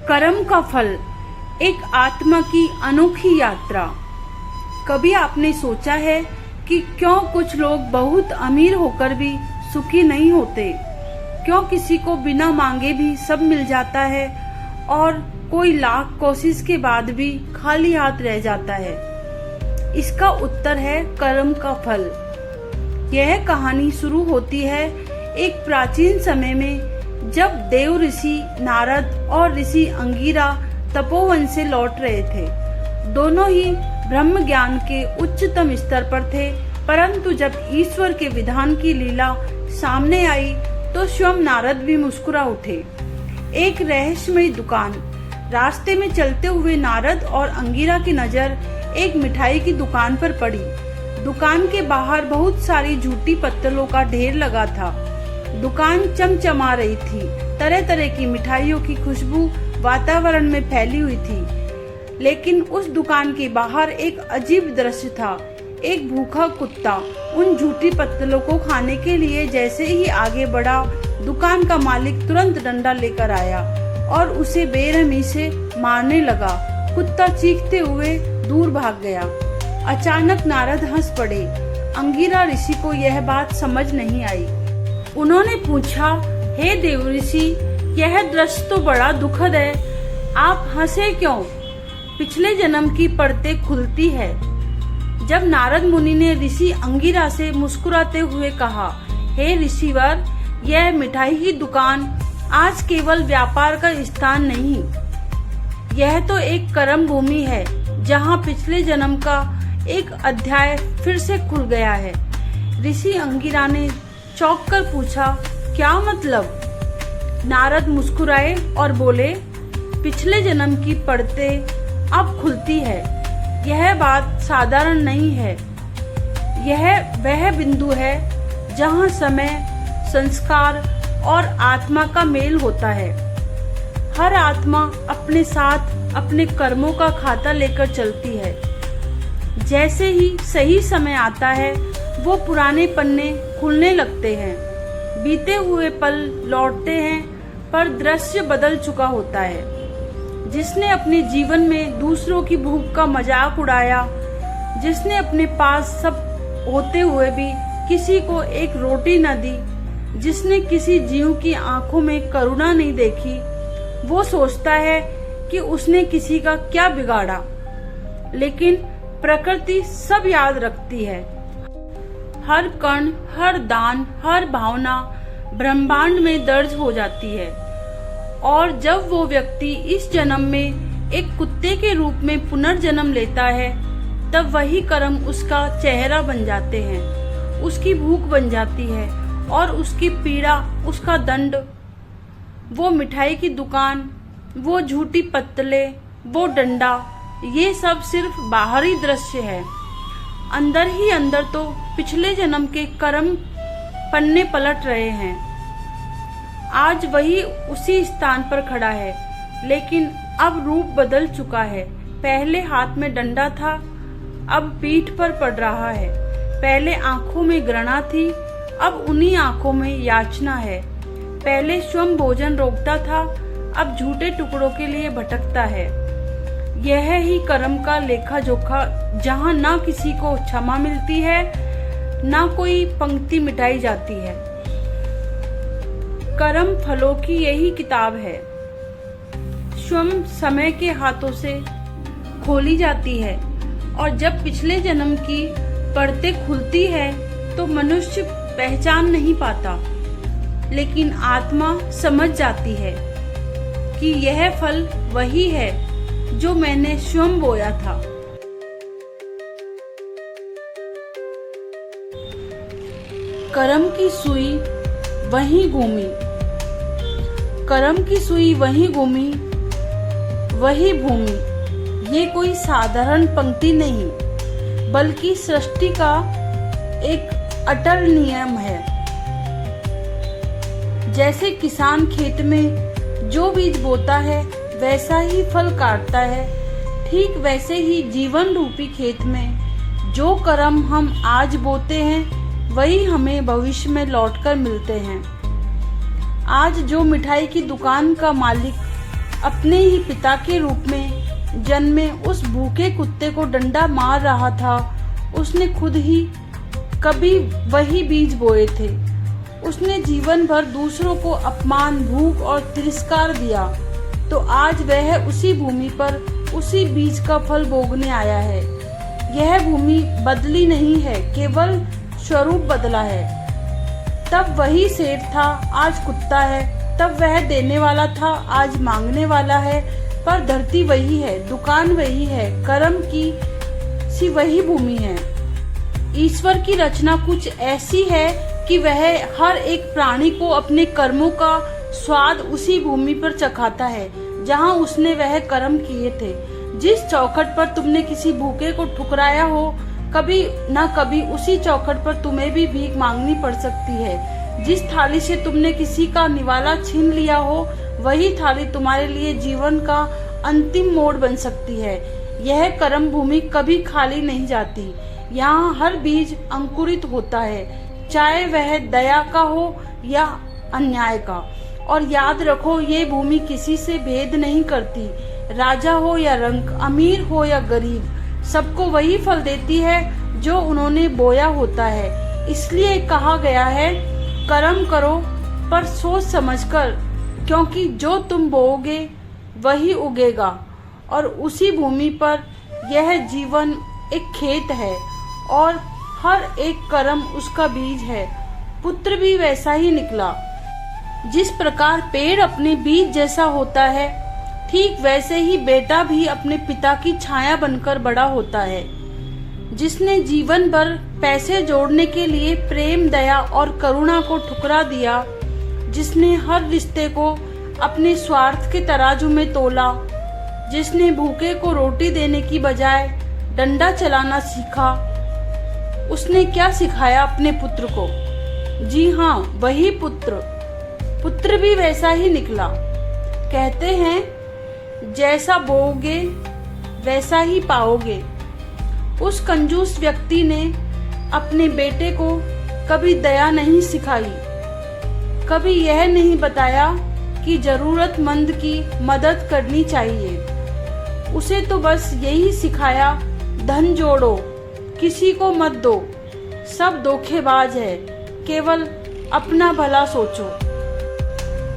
कर्म का फल, एक आत्मा की अनोखी यात्रा। कभी आपने सोचा है कि क्यों कुछ लोग बहुत अमीर होकर भी सुखी नहीं होते? क्यों किसी को बिना मांगे भी सब मिल जाता है और कोई लाख कोशिश के बाद भी खाली हाथ रह जाता है? इसका उत्तर है कर्म का फल। यह कहानी शुरू होती है एक प्राचीन समय में, जब देव ऋषि नारद और ऋषि अंगिरा तपोवन से लौट रहे थे। दोनों ही ब्रह्म ज्ञान के उच्चतम स्तर पर थे, परंतु जब ईश्वर के विधान की लीला सामने आई तो स्वयं नारद भी मुस्कुरा उठे। एक रहस्यमयी दुकान। रास्ते में चलते हुए नारद और अंगिरा की नजर एक मिठाई की दुकान पर पड़ी। दुकान के बाहर बहुत सारी झूठी पत्तलों का ढेर लगा था। दुकान चमचमा रही थी। तरह तरह की मिठाइयों की खुशबू वातावरण में फैली हुई थी। लेकिन उस दुकान के बाहर एक अजीब दृश्य था। एक भूखा कुत्ता उन झूठी पत्तलों को खाने के लिए जैसे ही आगे बढ़ा, दुकान का मालिक तुरंत डंडा लेकर आया और उसे बेरहमी से मारने लगा। कुत्ता चीखते हुए दूर भाग गया। अचानक नारद हंस पड़े। अंगिरा ऋषि को यह बात समझ नहीं आई। उन्होंने पूछा, हे देव ऋषि, यह दृश्य तो बड़ा दुखद है, आप हंसे क्यों? पिछले जन्म की परतें खुलती है। जब नारद मुनि ने ऋषि अंगिरा से मुस्कुराते हुए कहा, हे ऋषिवर, यह मिठाई की दुकान आज केवल व्यापार का स्थान नहीं, यह तो एक कर्म भूमि है, जहाँ पिछले जन्म का एक अध्याय फिर से खुल गया है। ऋषि अंगिरा ने चौंक कर पूछा, क्या मतलब? नारद मुस्कुराए और बोले, पिछले जन्म की परतें अब खुलती है। यह बात साधारण नहीं है। यह वह बिंदु है जहां समय, संस्कार और आत्मा का मेल होता है। हर आत्मा अपने साथ अपने कर्मों का खाता लेकर चलती है। जैसे ही सही समय आता है, वो पुराने पन्ने खुलने लगते हैं। बीते हुए पल लौटते हैं, पर दृश्य बदल चुका होता है। जिसने अपने जीवन में दूसरों की भूख का मजाक उड़ाया, जिसने अपने पास सब होते हुए भी किसी को एक रोटी न दी, जिसने किसी जीव की आंखों में करुणा नहीं देखी, वो सोचता है कि उसने किसी का क्या बिगाड़ा। लेकिन प्रकृति सब याद रखती है। हर कण, हर दान, हर भावना ब्रह्मांड में दर्ज हो जाती है। और जब वो व्यक्ति इस जन्म में एक कुत्ते के रूप में पुनर्जन्म लेता है, तब वही कर्म उसका चेहरा बन जाते हैं, उसकी भूख बन जाती है और उसकी पीड़ा उसका दंड। वो मिठाई की दुकान, वो झूठी पत्तले, वो डंडा, ये सब सिर्फ बाहरी दृश्य है। अंदर ही अंदर तो पिछले जन्म के कर्म पन्ने पलट रहे हैं। आज वही उसी स्थान पर खड़ा है, लेकिन अब रूप बदल चुका है। पहले हाथ में डंडा था, अब पीठ पर पड़ रहा है। पहले आंखों में घृणा थी, अब उन्हीं आंखों में याचना है। पहले स्वयं भोजन रोकता था, अब झूठे टुकड़ों के लिए भटकता है। यह ही कर्म का लेखा जोखा, जहाँ ना किसी को क्षमा मिलती है, ना कोई पंक्ति मिटाई जाती है। कर्म फलों की यही किताब है, स्वयं समय के हाथों से खोली जाती है। और जब पिछले जन्म की परतें खुलती है तो मनुष्य पहचान नहीं पाता, लेकिन आत्मा समझ जाती है कि यह फल वही है जो मैंने स्वयं बोया था। कर्म की सुई वहीं घूमी, कर्म की सुई वहीं घूमी, वही भूमि। ये कोई साधारण पंक्ति नहीं, बल्कि सृष्टि का एक अटल नियम है। जैसे किसान खेत में जो बीज बोता है वैसा ही फल काटता है, ठीक वैसे ही जीवन रूपी खेत में जो कर्म हम आज बोते हैं वही हमें भविष्य में लौटकर मिलते हैं। आज जो मिठाई की दुकान का मालिक अपने ही पिता के रूप में जन्मे उस भूखे कुत्ते को डंडा मार रहा था, उसने खुद ही कभी वही बीज बोए थे। उसने जीवन भर दूसरों को अपमान, भूख और तिरस्कार दिया, तो आज वह उसी भूमि पर उसी बीज का फल भोगने आया है। यह भूमि बदली नहीं है, केवल स्वरूप बदला है। तब वही शेर था, आज कुत्ता है। तब वह देने वाला था, आज मांगने वाला है। पर धरती वही है, दुकान वही है, कर्म की सी वही भूमि है। ईश्वर की रचना कुछ ऐसी है कि वह हर एक प्राणी को अपने कर्मों का स्वाद उसी भूमि पर चखाता है जहां उसने वह कर्म किए थे। जिस चौखट पर तुमने किसी भूखे को ठुकराया हो, कभी न कभी उसी चौखट पर तुम्हें भी भीख मांगनी पड़ सकती है। जिस थाली से तुमने किसी का निवाला छीन लिया हो, वही थाली तुम्हारे लिए जीवन का अंतिम मोड़ बन सकती है। यह कर्म भूमि कभी खाली नहीं जाती। यहाँ हर बीज अंकुरित होता है, चाहे वह दया का हो या अन्याय का। और याद रखो, ये भूमि किसी से भेद नहीं करती। राजा हो या रंक, अमीर हो या गरीब, सबको वही फल देती है जो उन्होंने बोया होता है। इसलिए कहा गया है, कर्म करो पर सोच समझकर, क्योंकि जो तुम बोओगे वही उगेगा। और उसी भूमि पर यह जीवन एक खेत है और हर एक कर्म उसका बीज है। पुत्र भी वैसा ही निकला। जिस प्रकार पेड़ अपने बीज जैसा होता है, ठीक वैसे ही बेटा भी अपने पिता की छाया बनकर बड़ा होता है। जिसने जीवन भर पैसे जोड़ने के लिए प्रेम, दया और करुणा को ठुकरा दिया, जिसने हर रिश्ते को अपने स्वार्थ के तराजू में तोला, जिसने भूखे को रोटी देने की बजाय डंडा चलाना सीखा, उसने क्या सिखाया अपने पुत्र को? जी हाँ, वही पुत्र भी वैसा ही निकला। कहते हैं, जैसा बोओगे वैसा ही पाओगे। उस कंजूस व्यक्ति ने अपने बेटे को कभी दया नहीं सिखाई, कभी यह नहीं बताया कि जरूरतमंद की मदद करनी चाहिए। उसे तो बस यही सिखाया, धन जोड़ो, किसी को मत दो, सब धोखेबाज है, केवल अपना भला सोचो।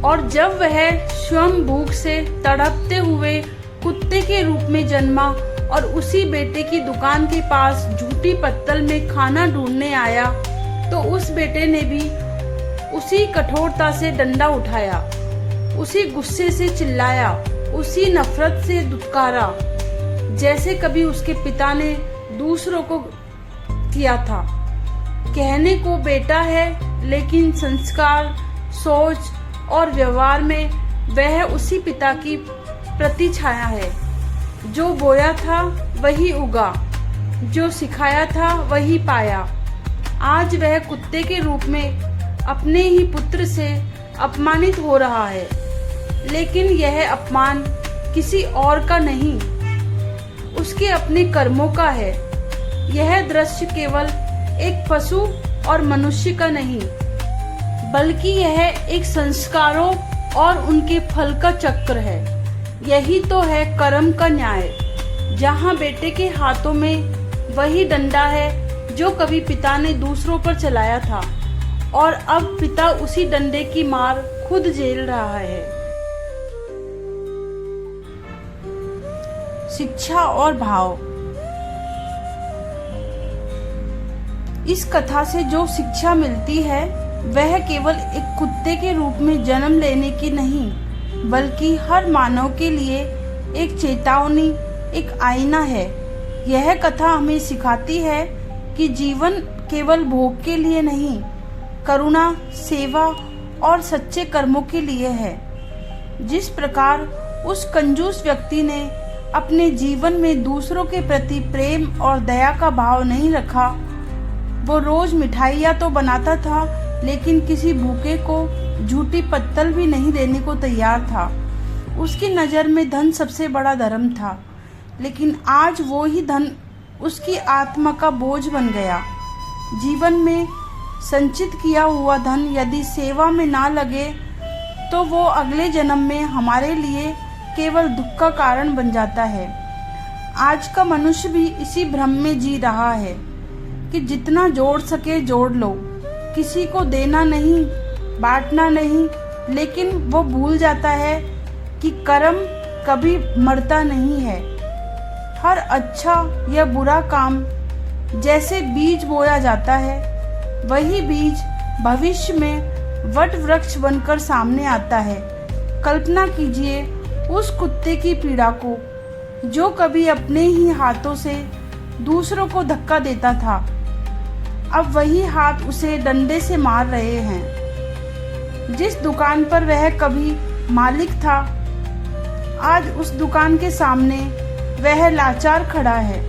और जब वह स्वयं भूख से तड़पते हुए कुत्ते के रूप में जन्मा और उसी बेटे की दुकान के पास झूठी पत्तल में खाना ढूंढने आया, तो उस बेटे ने भी उसी कठोरता से डंडा उठाया, उसी गुस्से से चिल्लाया, उसी नफरत से दुत्कारा, जैसे कभी उसके पिता ने दूसरों को किया था। कहने को बेटा है, लेकिन संस्कार, सोच और व्यवहार में वह उसी पिता की प्रतिछाया है। जो बोया था वही उगा, जो सिखाया था वही पाया। आज वह कुत्ते के रूप में अपने ही पुत्र से अपमानित हो रहा है, लेकिन यह अपमान किसी और का नहीं, उसके अपने कर्मों का है। यह दृश्य केवल एक पशु और मनुष्य का नहीं, बल्कि यह एक संस्कारों और उनके फल का चक्र है। यही तो है कर्म का न्याय। जहाँ बेटे के हाथों में वही डंडा है जो कभी पिता ने दूसरों पर चलाया था, और अब पिता उसी डंडे की मार खुद झेल रहा है। शिक्षा और भाव। इस कथा से जो शिक्षा मिलती है वह केवल एक कुत्ते के रूप में जन्म लेने की नहीं, बल्कि हर मानव के लिए एक चेतावनी, एक आईना है। यह कथा हमें सिखाती है कि जीवन केवल भोग के लिए नहीं, करुणा, सेवा और सच्चे कर्मों के लिए है। जिस प्रकार उस कंजूस व्यक्ति ने अपने जीवन में दूसरों के प्रति प्रेम और दया का भाव नहीं रखा, वो रोज मिठाइयाँ तो बनाता था, लेकिन किसी भूखे को झूठी पत्तल भी नहीं देने को तैयार था। उसकी नज़र में धन सबसे बड़ा धर्म था, लेकिन आज वो ही धन उसकी आत्मा का बोझ बन गया। जीवन में संचित किया हुआ धन यदि सेवा में ना लगे, तो वो अगले जन्म में हमारे लिए केवल दुख का कारण बन जाता है। आज का मनुष्य भी इसी भ्रम में जी रहा है कि जितना जोड़ सके जोड़ लो, किसी को देना नहीं, बांटना नहीं, लेकिन वो भूल जाता है कि कर्म कभी मरता नहीं है। हर अच्छा या बुरा काम जैसे बीज बोया जाता है, वही बीज भविष्य में वट वृक्ष बनकर सामने आता है। कल्पना कीजिए उस कुत्ते की पीड़ा को जो कभी अपने ही हाथों से दूसरों को धक्का देता था। अब वही हाथ उसे डंडे से मार रहे हैं। जिस दुकान पर वह कभी मालिक था, आज उस दुकान के सामने वह लाचार खड़ा है।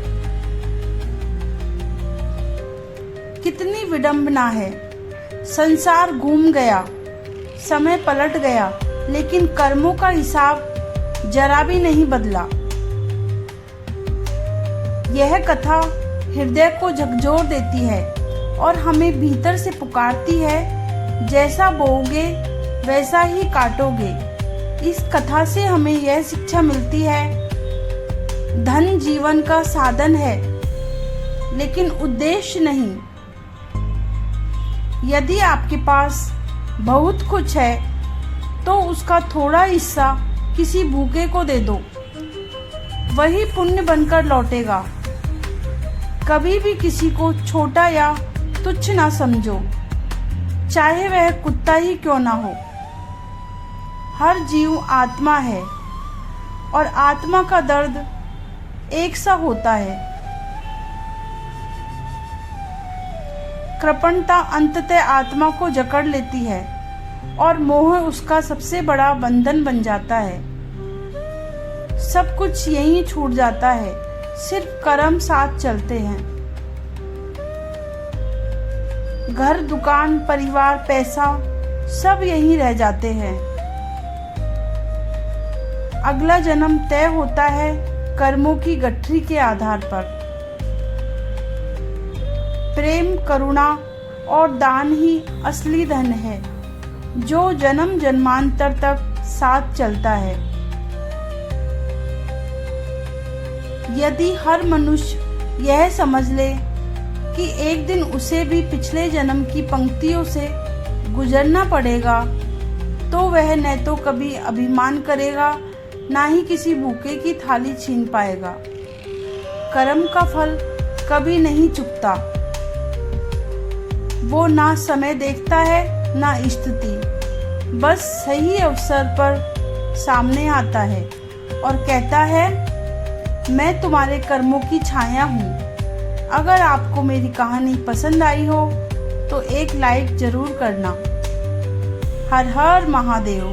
कितनी विडंबना है। संसार घूम गया, समय पलट गया, लेकिन कर्मों का हिसाब जरा भी नहीं बदला। यह कथा हृदय को झकझोर देती है और हमें भीतर से पुकारती है, जैसा बोओगे वैसा ही काटोगे। इस कथा से हमें यह शिक्षा मिलती है, धन जीवन का साधन है लेकिन उद्देश्य नहीं। यदि आपके पास बहुत कुछ है तो उसका थोड़ा हिस्सा किसी भूखे को दे दो, वही पुण्य बनकर लौटेगा। कभी भी किसी को छोटा या तुच्छ ना समझो, चाहे वह कुत्ता ही क्यों ना हो। हर जीव आत्मा है और आत्मा का दर्द एक सा होता है। कृपणता अंततः आत्मा को जकड़ लेती है और मोह उसका सबसे बड़ा बंधन बन जाता है। सब कुछ यहीं छूट जाता है, सिर्फ कर्म साथ चलते हैं। घर, दुकान, परिवार, पैसा सब यहीं रह जाते हैं। अगला जन्म तय होता है कर्मों की गठरी के आधार पर। प्रेम, करुणा और दान ही असली धन है, जो जन्म जन्मांतर तक साथ चलता है। यदि हर मनुष्य यह समझ ले कि एक दिन उसे भी पिछले जन्म की पंक्तियों से गुजरना पड़ेगा, तो वह न तो कभी अभिमान करेगा, ना ही किसी भूखे की थाली छीन पाएगा। कर्म का फल कभी नहीं चुकता। वो ना समय देखता है ना स्थिति, बस सही अवसर पर सामने आता है और कहता है, मैं तुम्हारे कर्मों की छाया हूँ। अगर आपको मेरी कहानी पसंद आई हो तो एक लाइक जरूर करना। हर हर महादेव।